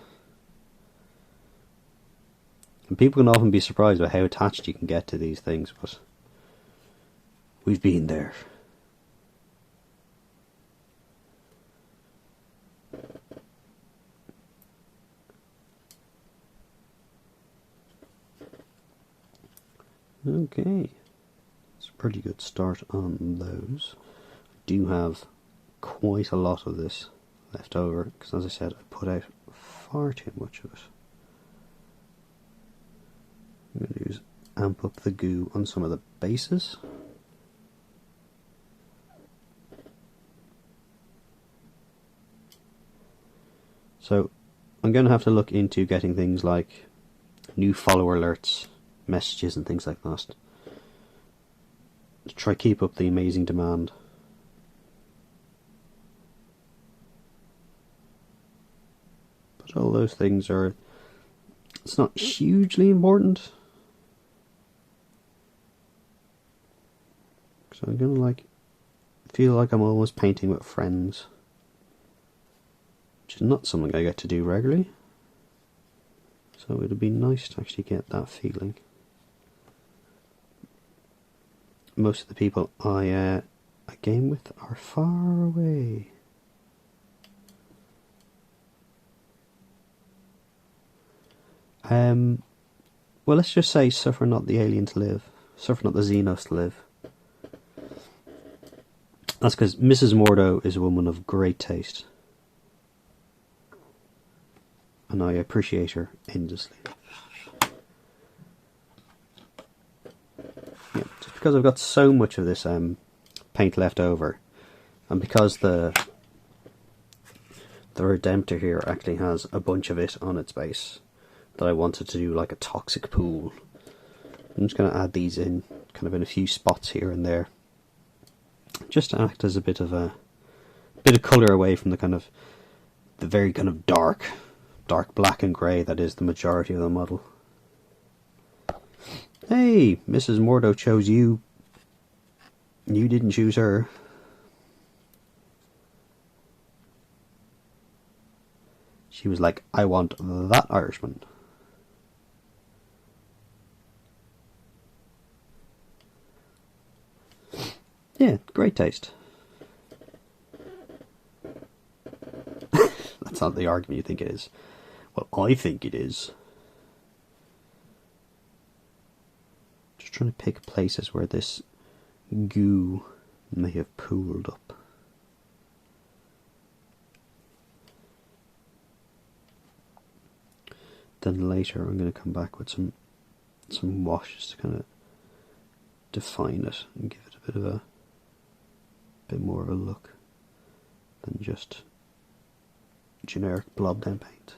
And people can often be surprised by how attached you can get to these things, but we've been there. Okay, it's a pretty good start on those. I do have quite a lot of this left over, because as I said, I put out far too much of it. I'm going to amp up the goo on some of the bases. So I'm going to have to look into getting things like new follower alerts, messages and things like that, to try keep up the amazing demand. But all those things it's not hugely important. So I'm gonna feel like I'm always painting with friends, which is not something I get to do regularly. So it'd be nice to actually get that feeling. Most of the people I game with are far away. Well, let's just say suffer not the alien to live, suffer not the Xenos to live. That's because Mrs. Mordo is a woman of great taste, and I appreciate her endlessly. Yeah, just because I've got so much of this paint left over, and because the Redemptor here actually has a bunch of it on its base, that I wanted to do like a toxic pool. I'm just going to add these in, kind of in a few spots here and there, just to act as a bit of colour away from the very kind of dark black and grey that is the majority of the model. Hey, Mrs. Mordo chose you. You didn't choose her. She was like, I want that Irishman. Yeah, great taste. That's not the argument you think it is. Well, I think it is. Just trying to pick places where this goo may have pooled up. Then later I'm going to come back with some washes to kind of define it and give it a bit more of a look than just generic blob down paint.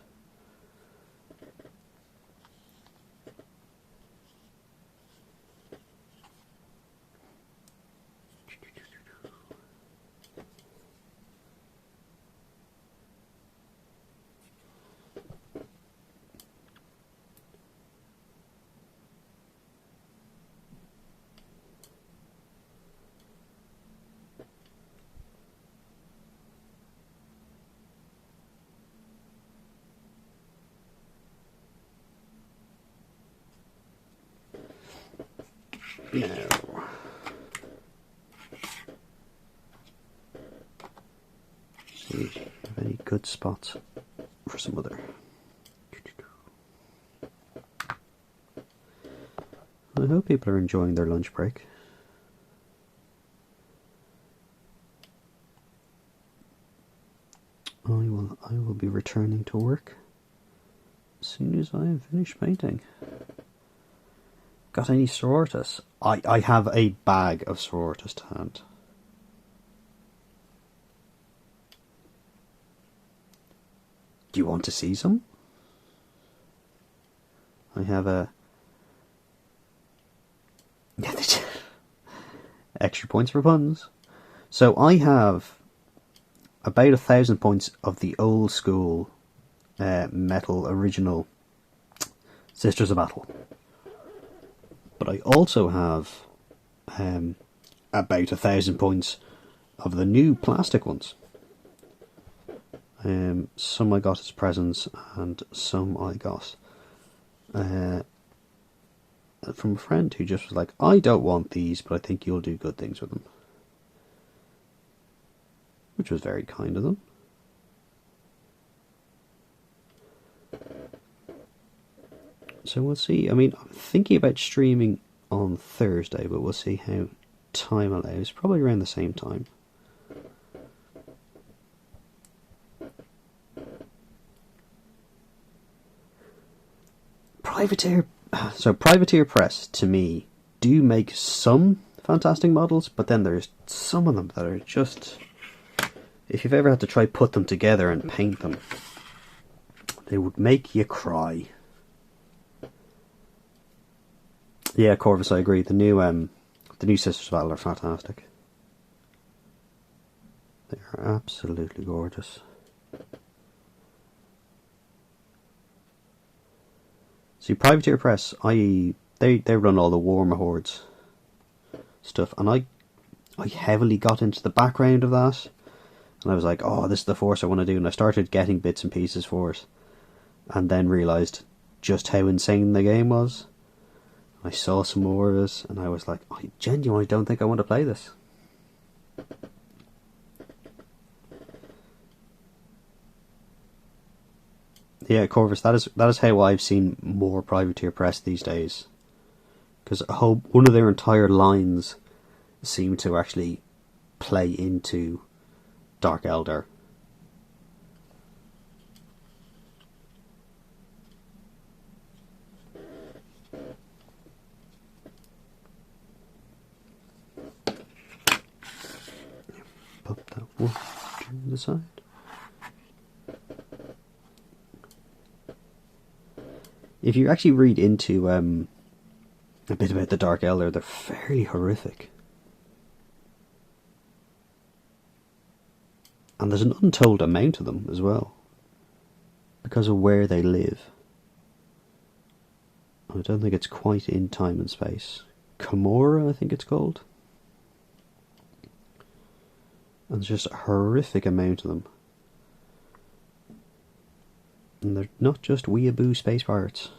Now, see if you have any good spots for some other. I hope people are enjoying their lunch break. I will be returning to work as soon as I am finished painting. Got any sororitas? I have a bag of sororitas to hand. Do you want to see some? I have a... extra points for puns. So I have about 1,000 points of the old school metal original Sisters of Battle. But I also have about 1,000 points of the new plastic ones. Some I got as presents, and some I got from a friend who just was like, I don't want these, but I think you'll do good things with them. Which was very kind of them. So we'll see. I mean, I'm thinking about streaming on Thursday, but we'll see how time allows. Probably around the same time. Privateer Press, to me, do make some fantastic models, but then there's some of them that are just... If you've ever had to try put them together and paint them, they would make you cry. Yeah, Corvus, I agree. The new Sisters of Battle are fantastic. They are absolutely gorgeous. See, Privateer Press, they run all the Warhammer Hordes stuff, and I heavily got into the background of that, and I was like, oh, this is the force I want to do, and I started getting bits and pieces for it, and then realised just how insane the game was. I saw some more of it, and I was like, I genuinely don't think I want to play this. Yeah, Corvus, that is how I've seen more Privateer Press these days. Because one of their entire lines seem to actually play into Dark Eldar. Pop that one to the side. If you actually read into a bit about the Dark Eldar, they're fairly horrific. And there's an untold amount of them as well, because of where they live. I don't think it's quite in time and space. Camorra, I think it's called. And there's just a horrific amount of them. And they're not just weeaboo space pirates.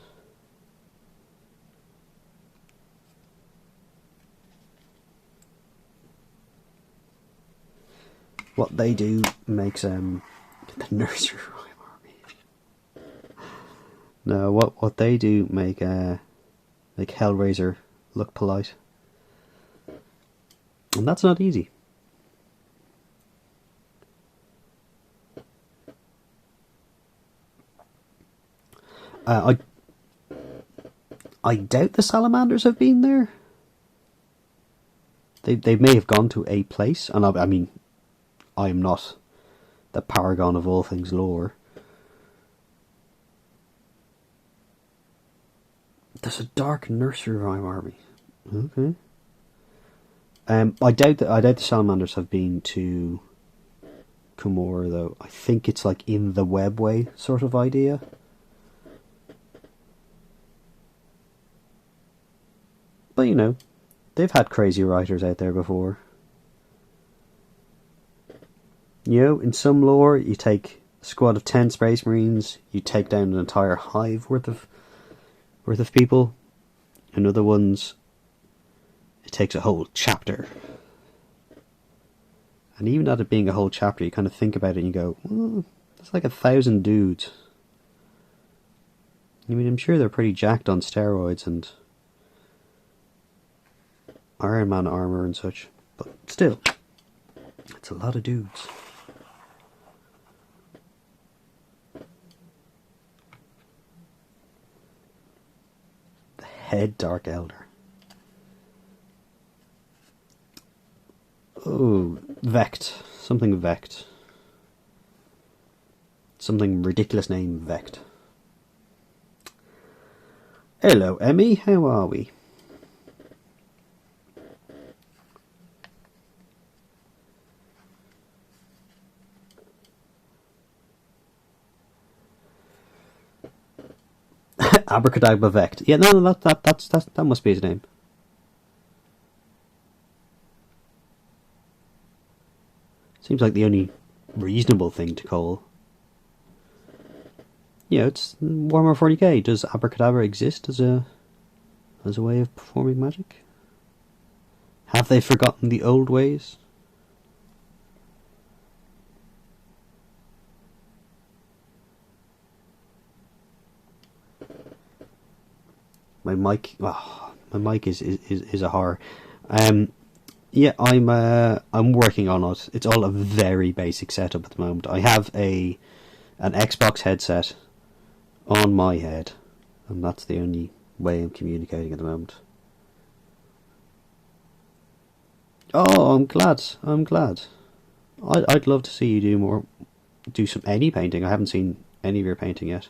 What they do makes the nursery rhyme army. No, what they do make Hellraiser look polite, and that's not easy. I doubt the salamanders have been there. They may have gone to a place, and I mean, I am not the paragon of all things lore. There's a dark nursery rhyme army. Okay. I doubt the salamanders have been to Camorra though. I think it's like in the webway sort of idea. But you know, they've had crazy writers out there before. You know, in some lore, you take a squad of 10 Space Marines, you take down an entire hive worth of people. In other ones, it takes a whole chapter. And even at it being a whole chapter, you kind of think about it and you go, well, that's like 1,000 dudes. I mean, I'm sure they're pretty jacked on steroids and Iron Man armour and such, but still, it's a lot of dudes. The head Dark Elder. Oh, Vect. Something Vect. Something ridiculous name Vect. Hello, Emmy. How are we? Abracadabra Vect. Yeah, no, that must be his name. Seems like the only reasonable thing to call. You know, it's Warhammer 40k. Does Abracadabra exist as a way of performing magic? Have they forgotten the old ways? My mic is a horror. Yeah, I'm working on it. It's all a very basic setup at the moment. I have an Xbox headset on my head, and that's the only way I'm communicating at the moment. Oh, I'm glad. I'd love to see you do any painting. I haven't seen any of your painting yet,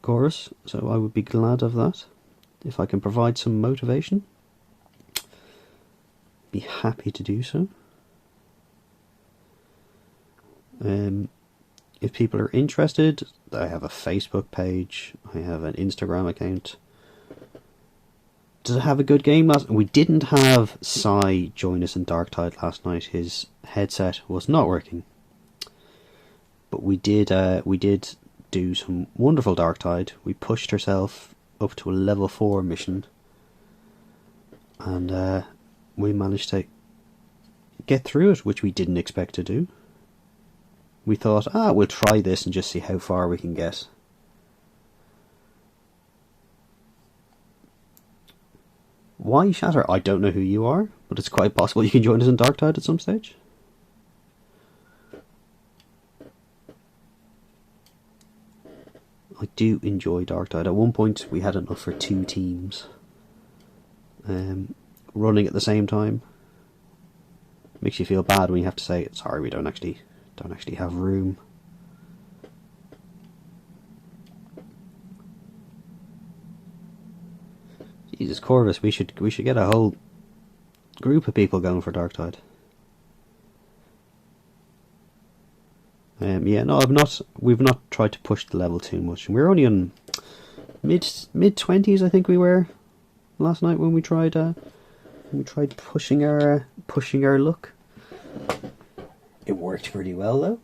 Chorus, so I would be glad of that. If I can provide some motivation, be happy to do so. If people are interested, I have a Facebook page, I have an Instagram account. Does it have a good game last? We didn't have Sai join us in Darktide last night. His headset was not working, but we did do some wonderful Darktide. We pushed ourselves up to a level 4 mission, and we managed to get through it, which we didn't expect to do. We thought, we'll try this and just see how far we can get. Why Shatter? I don't know who you are, but it's quite possible you can join us in Darktide at some stage. I do enjoy Darktide. At one point we had enough for 2 teams running at the same time. Makes you feel bad when you have to say, sorry, we don't actually have room. Jesus, Corvus, we should get a whole group of people going for Darktide. Yeah, no, we've not tried to push the level too much. And we're only on mid-20s, I think we were last night when we tried pushing our luck. It worked pretty well though.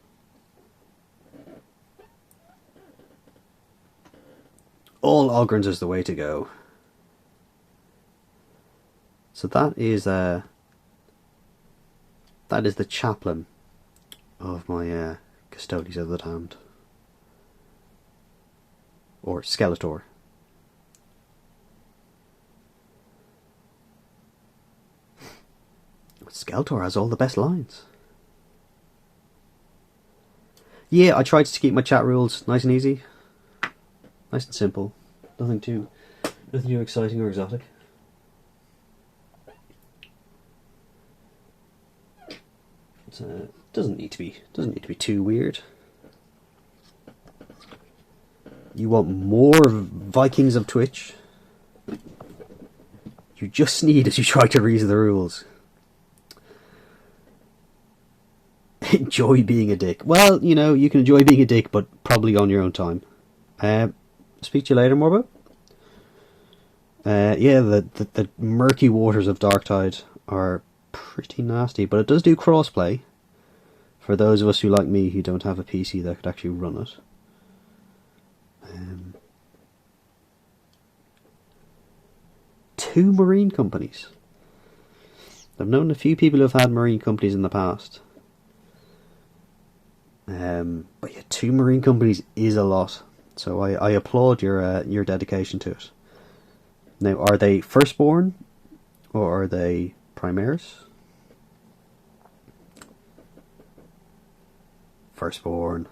All Ogrins is the way to go. So that is the chaplain of my Custodies of the Damned, or Skeletor. Skeletor has all the best lines. Yeah, I tried to keep my chat rules nice and easy, nice and simple. Nothing too exciting or exotic. It doesn't need to be too weird. You want more Vikings of Twitch? You just need, as you try to read the rules, enjoy being a dick. Well, you know, you can enjoy being a dick, but probably on your own time. Speak to you later, Morbo. Yeah, the murky waters of Darktide are pretty nasty, but it does do crossplay. For those of us who, like me, who don't have a PC that could actually run it. 2 marine companies. I've known a few people who have had marine companies in the past. But yeah, 2 marine companies is a lot. So I applaud your dedication to it. Now, are they firstborn or are they Primaris? Firstborn.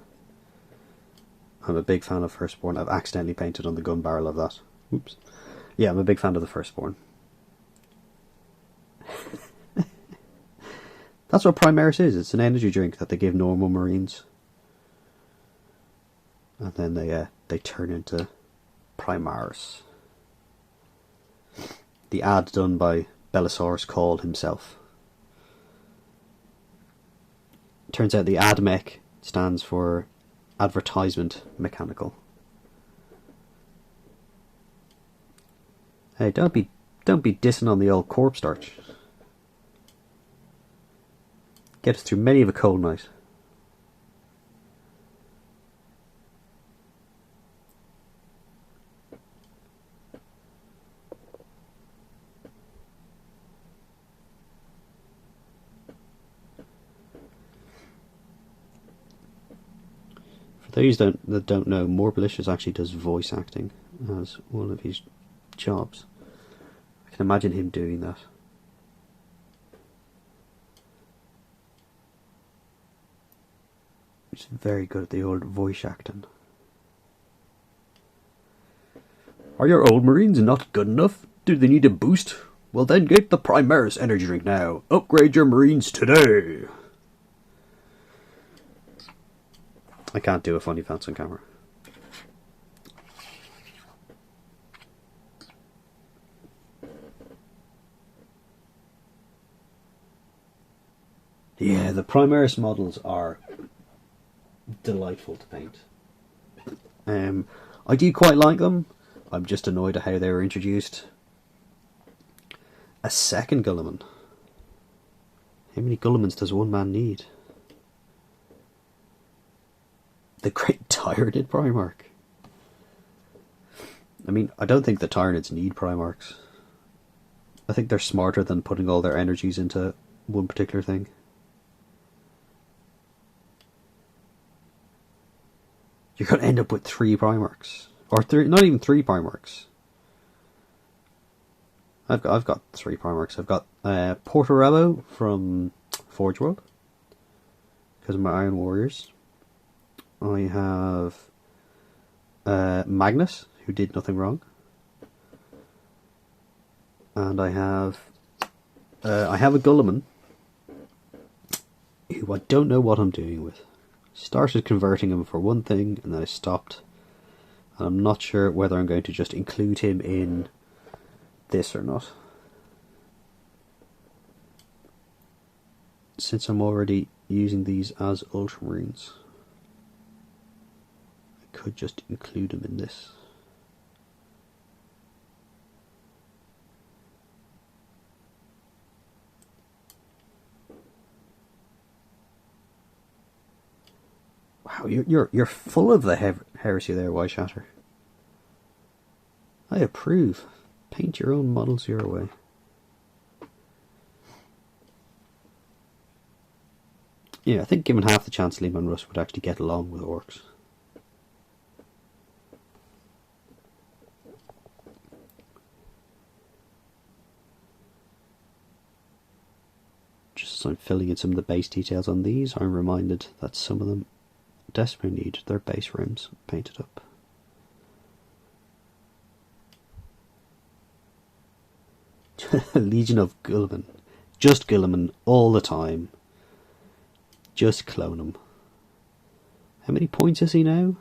I'm a big fan of Firstborn. I've accidentally painted on the gun barrel of that. Oops. Yeah, I'm a big fan of the Firstborn. That's what Primaris is. It's an energy drink that they give normal Marines. And then they turn into Primaris. The ad done by Bellasaurus Call himself. Turns out the AdMech stands for Advertisement Mechanical. Hey, don't be dissing on the old corpse starch. Get us through many of a cold night. For those that don't know, Morbilicious actually does voice acting as one of his jobs. I can imagine him doing that. He's very good at the old voice acting. Are your old Marines not good enough? Do they need a boost? Well then get the Primaris energy drink now. Upgrade your Marines today. I can't do a funny bounce on camera. Yeah, the Primaris models are delightful to paint. I do quite like them. I'm just annoyed at how they were introduced. A second Guilliman. How many Gullimans does one man need? The Great Tyranid Primarch. I mean, I don't think the Tyranids need Primarchs. I think they're smarter than putting all their energies into one particular thing. You're going to end up with 3 Primarchs. Or not even 3 Primarchs. I've got 3 Primarchs. I've got Portorello from Forge World, because of my Iron Warriors. I have Magnus, who did nothing wrong. And I have a Gulliman, who I don't know what I'm doing with. Started converting him for one thing, and then I stopped. And I'm not sure whether I'm going to just include him in this or not. Since I'm already using these as Ultramarines, I could just include him in this. Wow, you're full of the heresy there, White Shatter. I approve. Paint your own models your way. Yeah, I think given half the chance, Lehman Russ would actually get along with orcs. Just as I'm filling in some of the base details on these, I'm reminded that some of them desperately need their base rims painted up. Legion of Guilliman. Just Guilliman all the time. Just clone him. How many points is he now?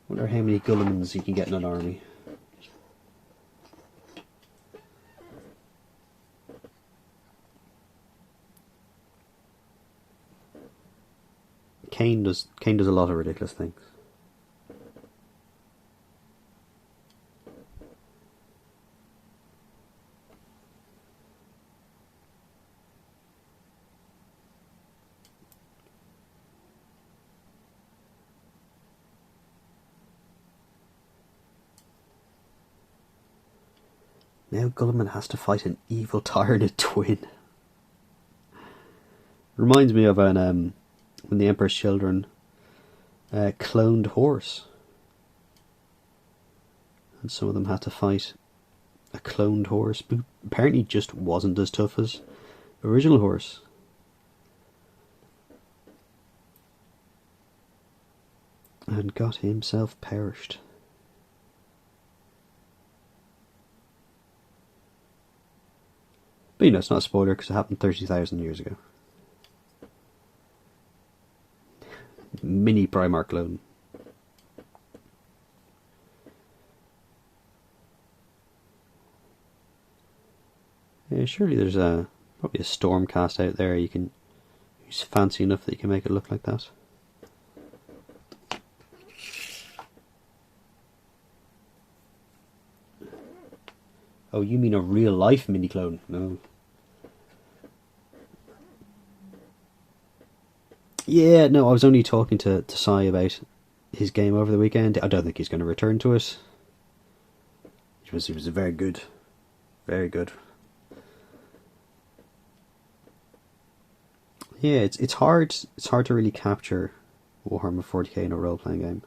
Wonder how many Gullimans he can get in an army. Kane does a lot of ridiculous things. Now Gulliman has to fight an evil Tyranid twin. Reminds me of when the Emperor's Children cloned Horse. And some of them had to fight a cloned horse, but apparently just wasn't as tough as original Horse. And got himself perished. But you know, it's not a spoiler because it happened 30,000 years ago. Mini Primarch clone. Yeah, surely there's probably a Stormcast out there you can use fancy enough that you can make it look like that. Oh, you mean a real life mini clone? No. Yeah, no, I was only talking to Sai about his game over the weekend. I don't think he's going to return to it. It was very good. Very good. Yeah, it's hard to really capture Warhammer 40k in a role playing game.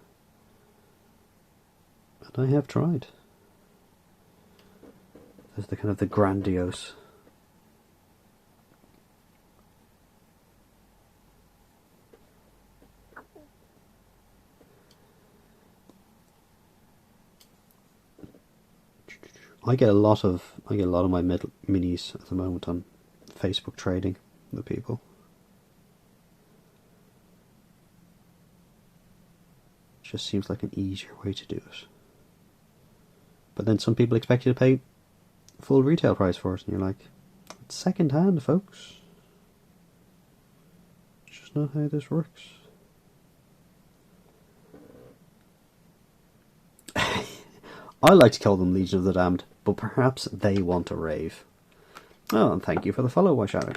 But I have tried. There's the kind of the grandiose. I get a lot of my minis at the moment on Facebook trading with people. It just seems like an easier way to do it. But then some people expect you to pay full retail price for it, and you're like, it's second hand, folks. It's just not how this works. I like to call them Legion of the Damned, but perhaps they want a rave. Oh, and thank you for the follow, Shadow.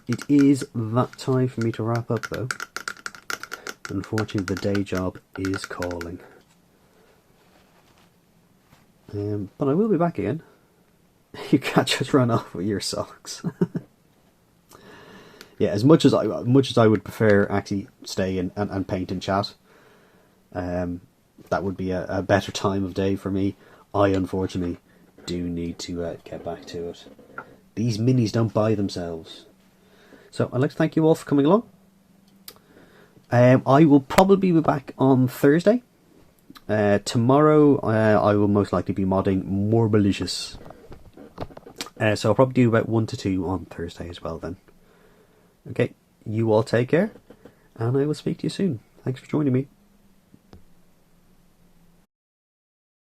It is that time for me to wrap up, though. Unfortunately, the day job is calling. But I will be back again. You can't just run off with your socks. Yeah, as much as I would prefer actually stay and paint and chat. That would be a better time of day for me. I unfortunately do need to get back to it. These minis don't buy themselves. So I'd like to thank you all for coming along. I will probably be back on Thursday. Tomorrow I will most likely be modding more malicious. So I'll probably do about 1 to 2 on Thursday as well then. Okay, you all take care, and I will speak to you soon. Thanks for joining me.